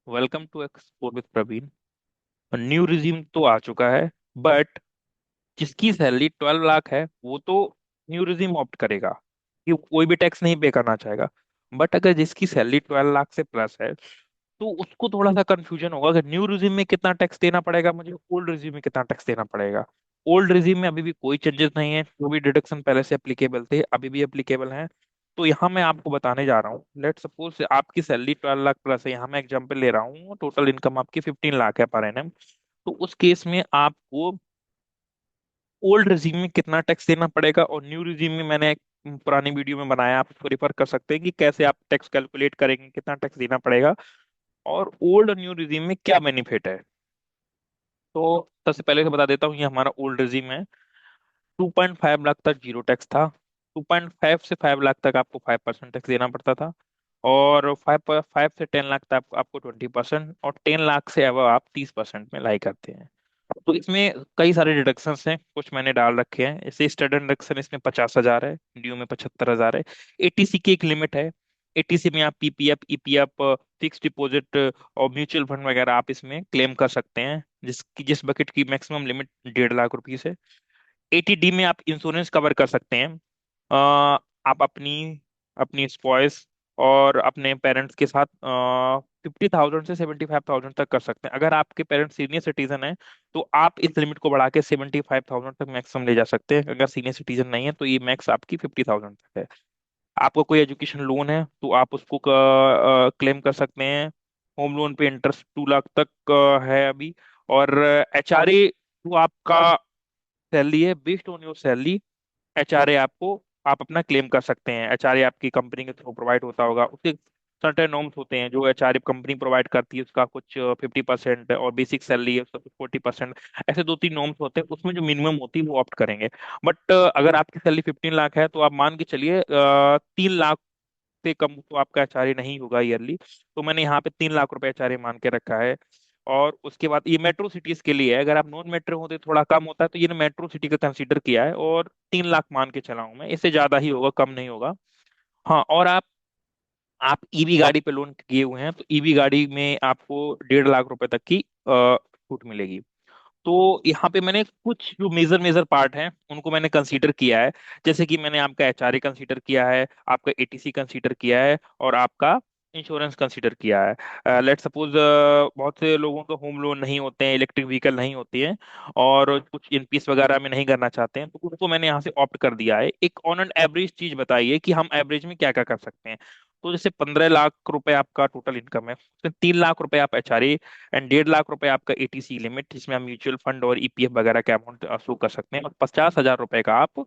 Welcome to explore with Praveen. New resume तो आ चुका है, बट जिसकी सैलरी 12 लाख है वो तो न्यू रिज्यूम ऑप्ट करेगा कि कोई भी टैक्स नहीं पे करना चाहेगा। बट अगर जिसकी सैलरी 12 लाख से प्लस है तो उसको थोड़ा सा कंफ्यूजन होगा कि न्यू रिज्यूम में कितना टैक्स देना पड़ेगा, मुझे ओल्ड रिज्यूम में कितना टैक्स देना पड़ेगा। ओल्ड रिज्यूम में अभी भी कोई चेंजेस नहीं है, जो भी डिडक्शन पहले से एप्लीकेबल थे अभी भी एप्लीकेबल हैं। तो यहाँ मैं आपको बताने जा रहा हूँ, लेट सपोज आपकी सैलरी 12 लाख प्लस है, यहाँ मैं एग्जाम्पल ले रहा हूँ, टोटल इनकम आपकी 15 लाख है पर एनम। तो उस केस में आपको ओल्ड रिज्यूम में कितना टैक्स देना पड़ेगा और न्यू रिज्यूम में मैंने एक पुरानी वीडियो में बनाया, आप उसको रेफर कर सकते हैं कि कैसे आप टैक्स कैलकुलेट करेंगे, कितना टैक्स देना पड़ेगा और ओल्ड और न्यू रिजीम में क्या बेनिफिट है। तो सबसे पहले तो बता देता हूँ, ये हमारा ओल्ड रिजीम है। 2.5 लाख तक जीरो टैक्स था। 2.5 से 5 लाख तक आपको 5% टैक्स देना पड़ता था। और 5 से 10 लाख तक आपको 20%, और 10 लाख से अब आप 30% में लाई करते हैं। तो इसमें कई सारे डिडक्शंस हैं, कुछ मैंने डाल रखे हैं। जैसे स्टैंडर्ड डिडक्शन इसमें 50,000 है, ड्यू में 75,000 है। एटीसी की एक लिमिट है। एटीसी में आप पीपीएफ, ईपीएफ, फिक्स डिपॉजिट और म्यूचुअल फंड वगैरह आप इसमें क्लेम कर सकते हैं, जिस बकेट की मैक्सिमम लिमिट 1.5 लाख रुपीस है। एटीडी में आप इंश्योरेंस कवर कर सकते हैं। आप अपनी अपनी स्पॉयस और अपने पेरेंट्स के साथ 50,000 से 75,000 तक कर सकते हैं। अगर आपके पेरेंट्स सीनियर सिटीजन हैं तो आप इस लिमिट को बढ़ा के 75,000 तक मैक्सिमम ले जा सकते हैं। अगर सीनियर सिटीजन नहीं है तो ये मैक्स आपकी 50,000 तक है। आपका कोई एजुकेशन लोन है तो आप उसको क्लेम कर सकते हैं। होम लोन पे इंटरेस्ट 2 लाख तक है अभी। और एचआरए जो आपका सैलरी है, based on your salary, HRA आपको आप अपना क्लेम कर सकते हैं। एचआरए आपकी कंपनी के थ्रू प्रोवाइड होता होगा, उसके सर्टेन नॉर्म्स होते हैं जो एचआरए कंपनी प्रोवाइड करती है, उसका कुछ 50% और बेसिक सैलरी है उसका कुछ 40%। ऐसे दो तीन नॉर्म्स होते हैं, उसमें जो मिनिमम होती है वो ऑप्ट करेंगे। बट अगर आपकी सैलरी 15 लाख है तो आप मान के चलिए 3 लाख से कम तो आपका एचआरए नहीं होगा ईयरली। तो मैंने यहाँ पे 3 लाख रुपए एचआरए मान के रखा है। और उसके बाद ये मेट्रो सिटीज के लिए है, अगर आप नॉन मेट्रो होते तो थोड़ा कम होता है, तो ये मेट्रो सिटी का कंसीडर किया है और 3 लाख मान के चला हूं मैं, इससे ज्यादा ही होगा, कम नहीं होगा। हाँ, और आप ईवी गाड़ी पे लोन किए हुए हैं तो ईवी गाड़ी में आपको 1.5 लाख रुपए तक की छूट मिलेगी। तो यहाँ पे मैंने कुछ जो मेजर मेजर पार्ट हैं उनको मैंने कंसीडर किया है। जैसे कि मैंने आपका एचआरए कंसीडर किया है, आपका एटीसी कंसीडर किया है और आपका इंश्योरेंस कंसीडर किया है। लेट सपोज बहुत से लोगों को होम लोन नहीं होते हैं, इलेक्ट्रिक व्हीकल नहीं होती है और कुछ एनपीएस वगैरह में नहीं करना चाहते हैं, तो उनको मैंने यहाँ से ऑप्ट कर दिया है। एक ऑन एन एवरेज चीज बताइए कि हम एवरेज में क्या क्या कर सकते हैं। तो जैसे 15 लाख रुपए आपका टोटल इनकम है, उसमें 3 लाख रुपए आप एचआरए एंड 1.5 लाख रुपए आपका एटीसी लिमिट, जिसमें आप म्यूचुअल फंड और ईपीएफ वगैरह का अमाउंट शो कर सकते हैं, और 50,000 रुपए का आप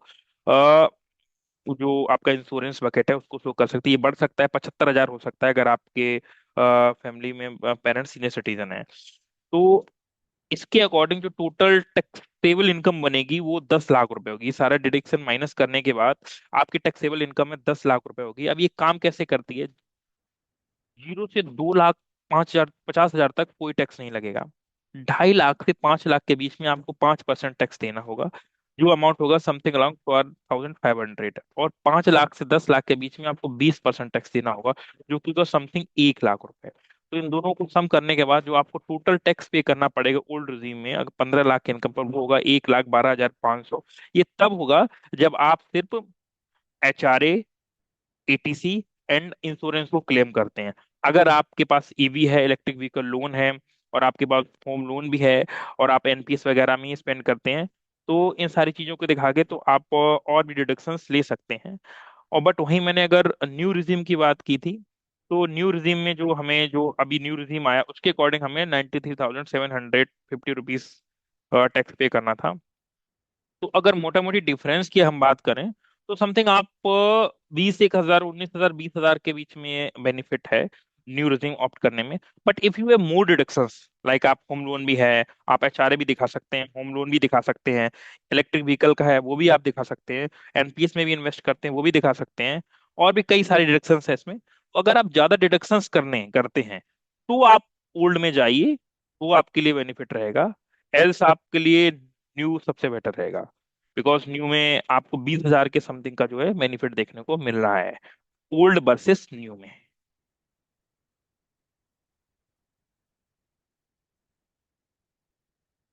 जो आपका इंश्योरेंस बकेट है उसको शो कर सकते हैं। ये बढ़ सकता है, 75,000 हो सकता है अगर आपके फैमिली में पेरेंट्स सीनियर सिटीजन है। तो इसके अकॉर्डिंग जो टोटल टैक्सेबल इनकम बनेगी वो 10 लाख रुपए होगी। ये सारा डिडक्शन माइनस करने के बाद आपकी टैक्सेबल इनकम में 10 लाख रुपए होगी। अब ये काम कैसे करती है? 0 से 2 लाख 5,000 50,000 तक कोई टैक्स नहीं लगेगा। 2.5 लाख से 5 लाख के बीच में आपको 5% टैक्स देना होगा, जो अमाउंट होगा समथिंग अराउंड 4,500। और 5 लाख से 10 लाख के बीच में आपको 20% टैक्स देना होगा, जो कि होगा समथिंग 1 लाख रुपए। तो इन दोनों को सम करने के बाद जो आपको टोटल टैक्स पे करना पड़ेगा ओल्ड रिजीम में, अगर 15 लाख के इनकम पर, वो होगा 1,12,500। ये तब होगा जब आप सिर्फ एचआरए, एटीसी एंड इंश्योरेंस को क्लेम करते हैं। अगर आपके पास ईवी है, इलेक्ट्रिक व्हीकल लोन है, और आपके पास होम लोन भी है और आप एनपीएस वगैरह में ही स्पेंड करते हैं, तो इन सारी चीजों को दिखा के तो आप और भी डिडक्शंस ले सकते हैं। और बट वहीं मैंने अगर न्यू रिजीम की बात की थी, तो न्यू रिजीम में जो अभी न्यू रिजीम आया उसके अकॉर्डिंग हमें 93,750 रुपीज टैक्स पे करना था। तो अगर मोटा मोटी डिफरेंस की हम बात करें तो समथिंग आप 20 1 हजार 19 हजार 20 हजार के बीच में बेनिफिट है न्यू रिजीम ऑप्ट करने में। But if you have more deductions, like आप होम लोन भी है, आप एचआरए भी दिखा सकते हैं, होम लोन भी दिखा सकते हैं, इलेक्ट्रिक व्हीकल का है वो भी आप दिखा सकते हैं, एनपीएस में भी इन्वेस्ट करते हैं वो भी दिखा सकते हैं, और भी कई सारे डिडक्शंस है इसमें। तो अगर आप ज्यादा डिडक्शंस करने करते हैं तो आप ओल्ड में जाइए, वो आपके लिए बेनिफिट रहेगा। एल्स आपके लिए न्यू सबसे बेटर रहेगा, बिकॉज न्यू में आपको 20 हजार के समथिंग का जो है बेनिफिट देखने को मिल रहा है, ओल्ड वर्सेस न्यू में।